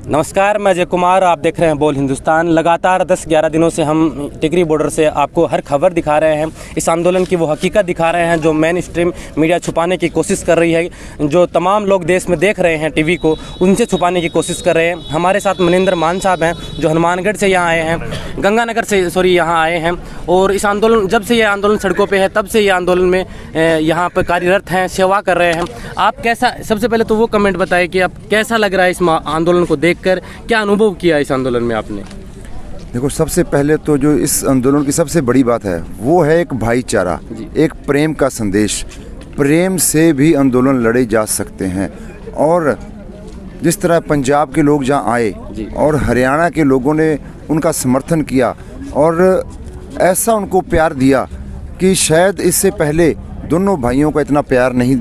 नमस्कार, मैं अजय कुमार। आप देख रहे हैं बोल हिंदुस्तान। लगातार 10-11 दिनों से हम टिकरी बॉर्डर से आपको हर खबर दिखा रहे हैं। इस आंदोलन की वो हकीकत दिखा रहे हैं जो मेन स्ट्रीम मीडिया छुपाने की कोशिश कर रही है। जो तमाम लोग देश में देख रहे हैं टीवी को, उनसे छुपाने की कोशिश कर रहे हैं। हमारे साथ मनिंदर मान साहब हैं जो हनुमानगढ़ से यहाँ आए हैं, गंगानगर से यहाँ आए हैं। और इस आंदोलन, जब से ये आंदोलन सड़कों पर है तब से ये आंदोलन में यहाँ पर कार्यरत हैं, सेवा कर रहे हैं। आप कैसा, सबसे पहले तो वो कमेंट बताएं कि आप कैसा लग रहा है इस आंदोलन को देखकर, क्या अनुभव किया इस आंदोलन में आपने? देखो, सबसे पहले तो जो इस आंदोलन की सबसे बड़ी बात है वो है एक भाईचारा, एक प्रेम का संदेश। प्रेम से भी आंदोलन लड़े जा सकते हैं। और जिस तरह पंजाब के लोग जहाँ आए और हरियाणा के लोगों ने उनका समर्थन किया और ऐसा उनको प्यार दिया कि शायद इससे पहले दोनों भाइयों का इतना प्यार नहीं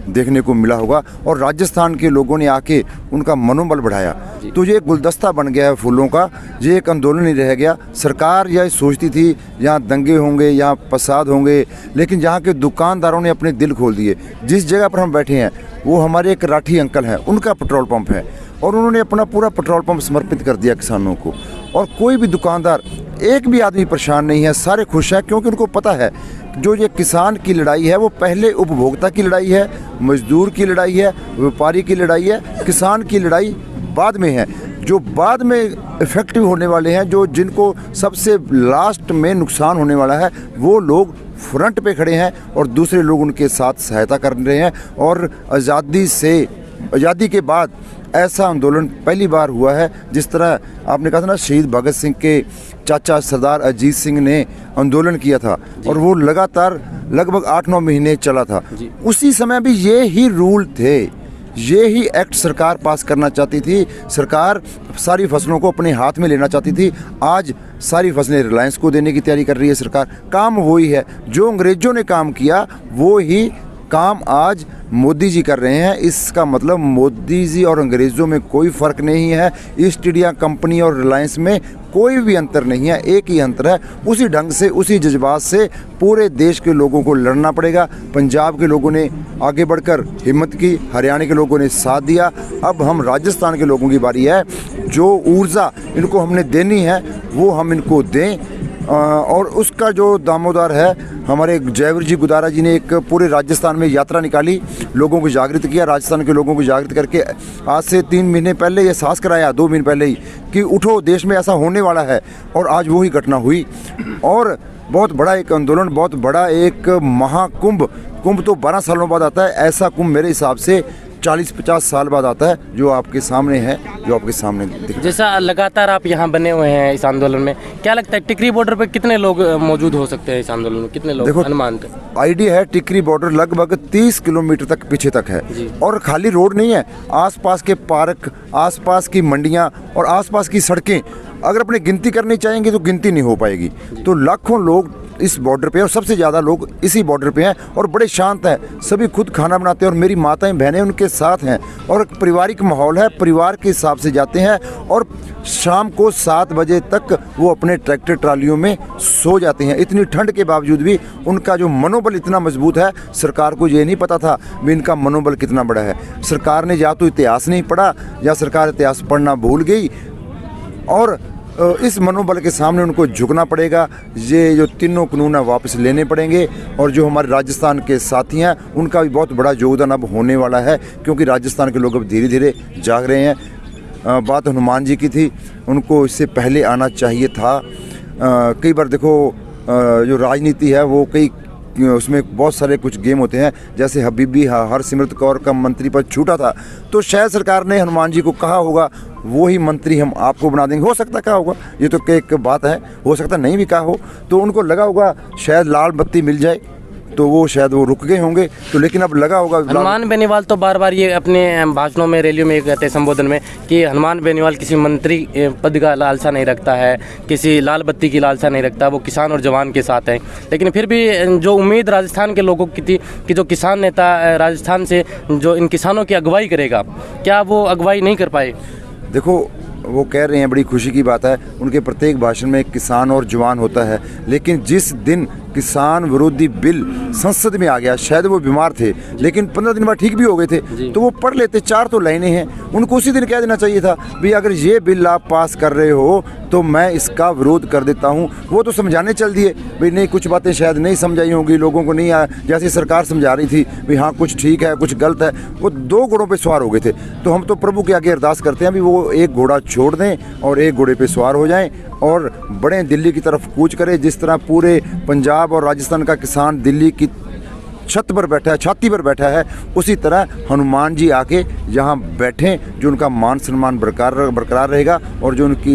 देखने को मिला होगा। और राजस्थान के लोगों ने आके उनका मनोबल बढ़ाया। तो ये एक गुलदस्ता बन गया है फूलों का, ये एक आंदोलन नहीं रह गया। सरकार यह सोचती थी यहाँ दंगे होंगे, यहाँ फसाद होंगे, लेकिन यहाँ के दुकानदारों ने अपने दिल खोल दिए। जिस जगह पर हम बैठे हैं वो हमारे एक राठी अंकल हैं, उनका पेट्रोल पंप है और उन्होंने अपना पूरा पेट्रोल पंप समर्पित कर दिया किसानों को। और कोई भी दुकानदार, एक भी आदमी परेशान नहीं है, सारे खुश हैं, क्योंकि उनको पता है जो ये किसान की लड़ाई है वो पहले उपभोक्ता की लड़ाई है, मजदूर की लड़ाई है, व्यापारी की लड़ाई है। किसान की लड़ाई बाद में है। जो बाद में इफेक्टिव होने वाले हैं, जो जिनको सबसे लास्ट में नुकसान होने वाला है, वो लोग फ्रंट पे खड़े हैं और दूसरे लोग उनके साथ सहायता कर रहे हैं। और आज़ादी के बाद ऐसा आंदोलन पहली बार हुआ है। जिस तरह आपने कहा था ना, शहीद भगत सिंह के चाचा सरदार अजीत सिंह ने आंदोलन किया था और वो लगातार लगभग 8-9 महीने चला था। उसी समय भी ये ही रूल थे, ये ही एक्ट सरकार पास करना चाहती थी। सरकार सारी फसलों को अपने हाथ में लेना चाहती थी। आज सारी फसलें रिलायंस को देने की तैयारी कर रही है सरकार। काम वही है, जो अंग्रेज़ों ने काम किया वो ही काम आज मोदी जी कर रहे हैं। इसका मतलब मोदी जी और अंग्रेज़ों में कोई फ़र्क नहीं है। ईस्ट इंडिया कंपनी और रिलायंस में कोई भी अंतर नहीं है, एक ही अंतर है। उसी ढंग से, उसी जज्बात से पूरे देश के लोगों को लड़ना पड़ेगा। पंजाब के लोगों ने आगे बढ़कर हिम्मत की, हरियाणा के लोगों ने साथ दिया। अब हम राजस्थान के लोगों की बारी है। जो ऊर्जा इनको हमने देनी है वो हम इनको दें। और उसका जो दामोदर है, हमारे जयवीर जी गुदारा जी ने एक पूरे राजस्थान में यात्रा निकाली, लोगों को जागृत किया। राजस्थान के लोगों को जागृत करके आज से 3 महीने पहले ये एहसास कराया, 2 महीने पहले ही, कि उठो, देश में ऐसा होने वाला है। और आज वही घटना हुई। और बहुत बड़ा एक आंदोलन, बहुत बड़ा एक महाकुंभ। कुंभ तो 12 सालों बाद आता है, ऐसा कुंभ मेरे हिसाब से 40-50 साल बाद आता है, जो आपके सामने है, जो आपके सामने दिख। जैसा लगातार आप यहाँ बने हुए हैं इस आंदोलन में, क्या लगता है टिकरी बॉर्डर पे कितने लोग मौजूद हो सकते हैं इस आंदोलन में? कितने लोग? देखो, अनुमान आइडिया है टिकरी बॉर्डर लगभग 30 किलोमीटर तक पीछे तक है। और खाली रोड नहीं है, आसपास के पार्क, आसपास की मंडियाँ और आसपास की सड़कें अगर अपने गिनती करनी चाहेंगे तो गिनती नहीं हो पाएगी। तो लाखों लोग इस बॉर्डर पे, और सबसे ज़्यादा लोग इसी बॉर्डर पे हैं और बड़े शांत हैं। सभी खुद खाना बनाते हैं और मेरी माताएं बहनें उनके साथ हैं। और एक पारिवारिक माहौल है, परिवार के हिसाब से जाते हैं और शाम को 7 बजे तक वो अपने ट्रैक्टर ट्रालियों में सो जाते हैं। इतनी ठंड के बावजूद भी उनका जो मनोबल इतना मजबूत है, सरकार को ये नहीं पता था भी इनका मनोबल कितना बड़ा है। सरकार ने या तो इतिहास नहीं पढ़ा या सरकार इतिहास पढ़ना भूल गई। और इस मनोबल के सामने उनको झुकना पड़ेगा। ये जो तीनों कानून वापस लेने पड़ेंगे। और जो हमारे राजस्थान के साथी हैं उनका भी बहुत बड़ा योगदान अब होने वाला है, क्योंकि राजस्थान के लोग अब धीरे धीरे जाग रहे हैं। बात हनुमान जी की थी, उनको इससे पहले आना चाहिए था। कई बार देखो, जो राजनीति है वो उसमें बहुत सारे कुछ गेम होते हैं। जैसे हबीबी हरसिमरत कौर का मंत्री पद छूटा था, तो शायद सरकार ने हनुमान जी को कहा होगा वही मंत्री हम आपको बना देंगे। हो सकता कहा होगा, ये तो एक बात है, हो सकता नहीं भी कहा हो। तो उनको लगा होगा शायद लाल बत्ती मिल जाए, तो वो शायद वो रुक गए होंगे। तो लेकिन अब लगा होगा। हनुमान बेनीवाल तो बार बार ये अपने भाषणों में, रैलियों में कहते हैं, संबोधन में, कि हनुमान बेनीवाल किसी मंत्री पद का लालसा नहीं रखता है, किसी लाल बत्ती की लालसा नहीं रखता, वो किसान और जवान के साथ है। लेकिन फिर भी जो उम्मीद राजस्थान के लोगों की थी कि जो किसान नेता राजस्थान से जो इन किसानों की अगुवाई करेगा, क्या वो अगुवाई नहीं कर पाए? देखो, वो कह रहे हैं, बड़ी खुशी की बात है, उनके प्रत्येक भाषण में एक किसान और जवान होता है। लेकिन जिस दिन किसान विरोधी बिल संसद में आ गया, शायद वो बीमार थे लेकिन 15 दिन बाद ठीक भी हो गए थे, तो वो पढ़ लेते। 4 तो लाइनें हैं, उनको उसी दिन कह देना चाहिए था भाई अगर ये बिल आप पास कर रहे हो तो मैं इसका विरोध कर देता हूँ। वो तो समझाने चल दिए भाई नहीं, कुछ बातें शायद नहीं समझाई होंगी लोगों को, नहीं आया जैसे सरकार समझा रही थी भाई हाँ कुछ ठीक है कुछ गलत है। वो 2 घोड़ों पे सवार हो गए थे। तो हम तो प्रभु के आगे अरदास करते हैं भी वो एक घोड़ा छोड़ दें और एक घोड़े पे सवार हो जाएं और बड़े दिल्ली की तरफ कूच करें। जिस तरह पूरे पंजाब और राजस्थान का किसान दिल्ली की छत पर बैठा है, छाती पर बैठा है, उसी तरह हनुमान जी आके यहाँ बैठें, जो उनका मान सम्मान बरकरार रहेगा और जो उनकी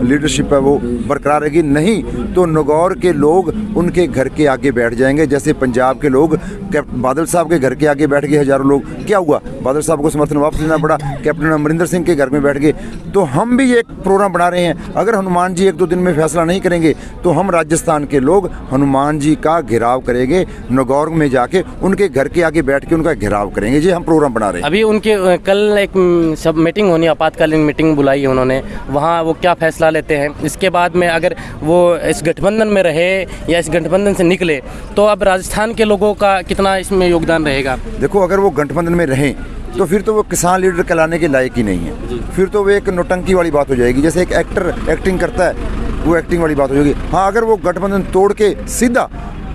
लीडरशिप है वो बरकरार रहेगी। नहीं तो नागौर के लोग उनके घर के आगे बैठ जाएंगे, जैसे पंजाब के लोग बादल साहब के घर के आगे बैठ गए हज़ारों लोग। क्या हुआ? बादल साहब को समर्थन वापस लेना पड़ा, कैप्टन अमरिंदर सिंह के घर में बैठ गए। तो हम भी एक प्रोग्राम बना रहे हैं, अगर हनुमान जी 1-2 दिन में फैसला नहीं करेंगे तो हम राजस्थान के लोग हनुमान जी का घेराव करेंगे, नागौर में जाके उनके घर के आगे बैठ के उनका घेराव करेंगे। ये हम प्रोग्राम बना रहे हैं। अभी उनके कल एक सब मीटिंग होनी, आपातकालीन मीटिंग बुलाई है उन्होंने, वहाँ वो क्या फैसला लेते हैं। इसके बाद में अगर वो इस गठबंधन में रहे या इस गठबंधन से निकले तो अब राजस्थान के लोगों का कितना इसमें योगदान रहेगा? देखो अगर वो गठबंधन में रहें तो फिर तो वो किसान लीडर कहलाने के लायक ही नहीं है, फिर तो वो एक नौटंकी वाली बात हो जाएगी। जैसे एक एक्टर एक्टिंग करता है वो एक्टिंग वाली बात हो जाएगी। हाँ अगर वो गठबंधन तोड़ के सीधा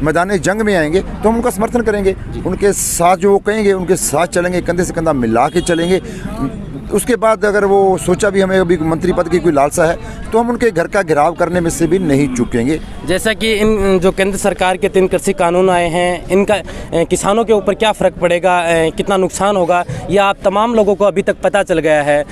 मैदान जंग में आएंगे तो हम उनका समर्थन करेंगे, उनके साथ जो वो कहेंगे उनके साथ चलेंगे, कंधे से कंधा मिला के चलेंगे। उसके बाद अगर वो सोचा भी हमें अभी मंत्री पद की कोई लालसा है तो हम उनके घर का घेराव करने में से भी नहीं चूकेंगे। जैसा कि इन जो केंद्र सरकार के 3 कृषि कानून आए हैं, इनका किसानों के ऊपर क्या फ़र्क पड़ेगा, कितना नुकसान होगा, यह आप तमाम लोगों को अभी तक पता चल गया है,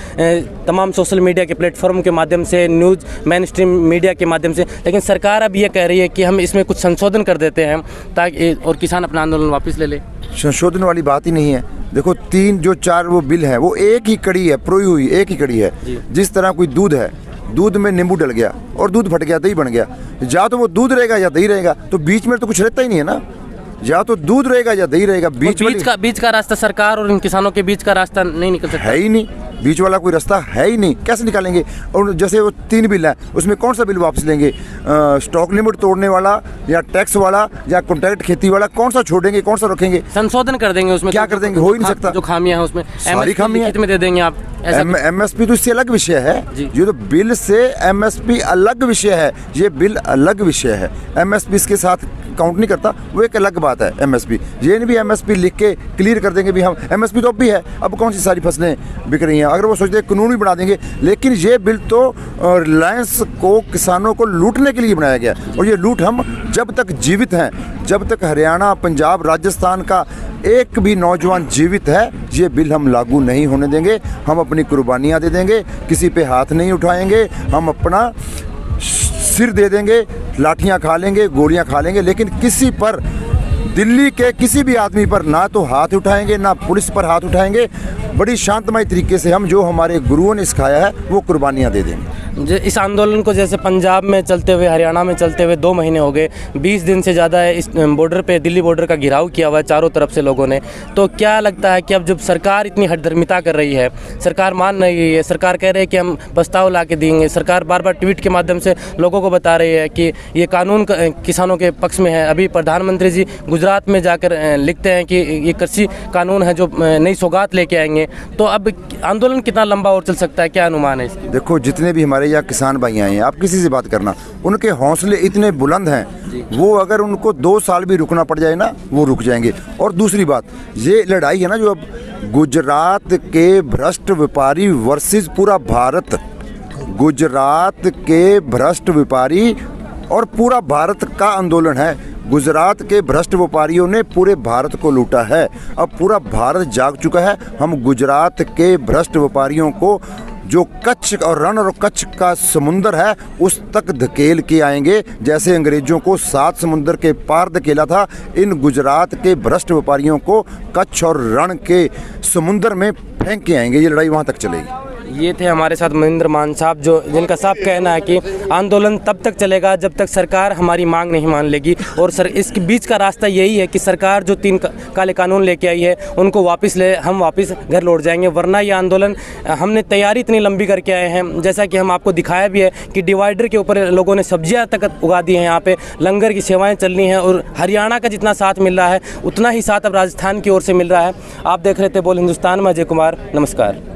तमाम सोशल मीडिया के प्लेटफॉर्म के माध्यम से, न्यूज़ मेन स्ट्रीम मीडिया के माध्यम से। लेकिन सरकार अब ये कह रही है कि हम इसमें कुछ संशोधन कर देते हैं ताकि और किसान अपना आंदोलन वापस ले ले। संशोधन वाली बात ही नहीं है। देखो 3-4 वो बिल है वो एक ही कड़ी है, प्रोई हुई एक ही कड़ी है। जिस तरह कोई दूध है, दूध में नींबू डल गया और दूध फट गया, दही बन गया, या तो वो दूध रहेगा या दही रहेगा, तो बीच में तो कुछ रहता ही नहीं है ना, या तो दूध रहेगा या दही रहेगा। बीच का रास्ता सरकार और इन किसानों के बीच का रास्ता नहीं निकल सकता, है ही नहीं, बीच वाला कोई रास्ता है ही नहीं, कैसे निकालेंगे? और जैसे वो 3 बिल है उसमें कौन सा बिल वापस लेंगे? स्टॉक लिमिट तोड़ने वाला या टैक्स वाला या कॉन्ट्रैक्ट खेती वाला, कौन सा छोड़ेंगे कौन सा रखेंगे? संशोधन कर देंगे उसमें। क्या कर देंगे? हो ही नहीं सकता। जो खामियां हैं उसमें सारी खामियां में दे देंगे आप। MSP तो इससे अलग विषय है, ये तो बिल से MSP अलग विषय है, ये बिल अलग विषय है। MSP इसके साथ काउंट नहीं करता, वो एक अलग बात है। MSP ये नहीं भी MSP लिख के क्लियर कर देंगे भी हम MSP तो अब भी है, अब कौन सी सारी फसलें बिक रही हैं। अगर वो सोचते हैं कानून भी बना देंगे, लेकिन ये बिल तो रिलायंस को, किसानों को लूटने के लिए बनाया गया। और ये लूट हम जब तक जीवित हैं, जब तक हरियाणा, पंजाब, राजस्थान का एक भी नौजवान जीवित है, ये बिल हम लागू नहीं होने देंगे। हम अपनी कुर्बानियाँ दे देंगे, किसी पे हाथ नहीं उठाएंगे, हम अपना सिर दे देंगे, लाठियाँ खा लेंगे, गोलियाँ खा लेंगे, लेकिन किसी पर, दिल्ली के किसी भी आदमी पर ना तो हाथ उठाएंगे ना पुलिस पर हाथ उठाएंगे। बड़ी शांतमय तरीके से हम जो हमारे गुरुओं ने सिखाया है वो कुर्बानियाँ दे देंगे। इस आंदोलन को जैसे पंजाब में चलते हुए, हरियाणा में चलते हुए 2 महीने हो गए, 20 दिन से ज़्यादा है, इस बॉर्डर पे, दिल्ली बॉर्डर का घेराव किया हुआ है चारों तरफ से लोगों ने। तो क्या लगता है कि अब जब सरकार इतनी हठधर्मिता कर रही है, सरकार मान रही है, सरकार कह रही है कि हम प्रस्ताव ला के देंगे, सरकार बार बार ट्वीट के माध्यम से लोगों को बता रही है कि ये कानून किसानों के पक्ष में है। अभी प्रधानमंत्री जी गुजरात में जाकर लिखते हैं कि ये कृषि कानून है जो नई सौगात लेके आएंगे। तो अब आंदोलन कितना लंबा और चल सकता है, क्या अनुमान है इसकी? देखो जितने भी हमारे या किसान भाई आए हैं, आप किसी से बात करना, उनके हौसले इतने बुलंद हैं, वो अगर उनको 2 साल भी रुकना पड़ जाए ना, वो रुक जाएंगे। और दूसरी बात, ये लड़ाई है ना जो अब गुजरात के भ्रष्ट व्यापारी वर्सेस पूरा भारत, गुजरात के भ्रष्ट व्यापारी और पूरा भारत का आंदोलन है। गुजरात के भ्रष्ट व्यापारियों ने पूरे भारत को लूटा है, अब पूरा भारत जाग चुका है। हम गुजरात के भ्रष्ट व्यापारियों को जो कच्छ और रण और कच्छ का समुंदर है उस तक धकेल के आएंगे, जैसे अंग्रेजों को 7 समुंदर के पार धकेला था। इन गुजरात के भ्रष्ट व्यापारियों को कच्छ और रण के समुंदर में फेंक के आएंगे। ये लड़ाई वहाँ तक चलेगी। ये थे हमारे साथ महेंद्र मान साहब, जो जिनका साफ कहना है कि आंदोलन तब तक चलेगा जब तक सरकार हमारी मांग नहीं मान लेगी। और सर इसके बीच का रास्ता यही है कि सरकार जो 3 काले कानून लेके आई है उनको वापस ले, हम वापस घर लौट जाएंगे। वरना ये आंदोलन हमने तैयारी इतनी लंबी करके आए हैं, जैसा कि हम आपको दिखाया भी है कि डिवाइडर के ऊपर लोगों ने सब्जियां तक उगा दी हैं, यहाँ पे लंगर की सेवाएँ चल रही हैं। और हरियाणा का जितना साथ मिल रहा है उतना ही साथ अब राजस्थान की ओर से मिल रहा है। आप देख रहे थे बोल हिंदुस्तान में अजय कुमार, नमस्कार।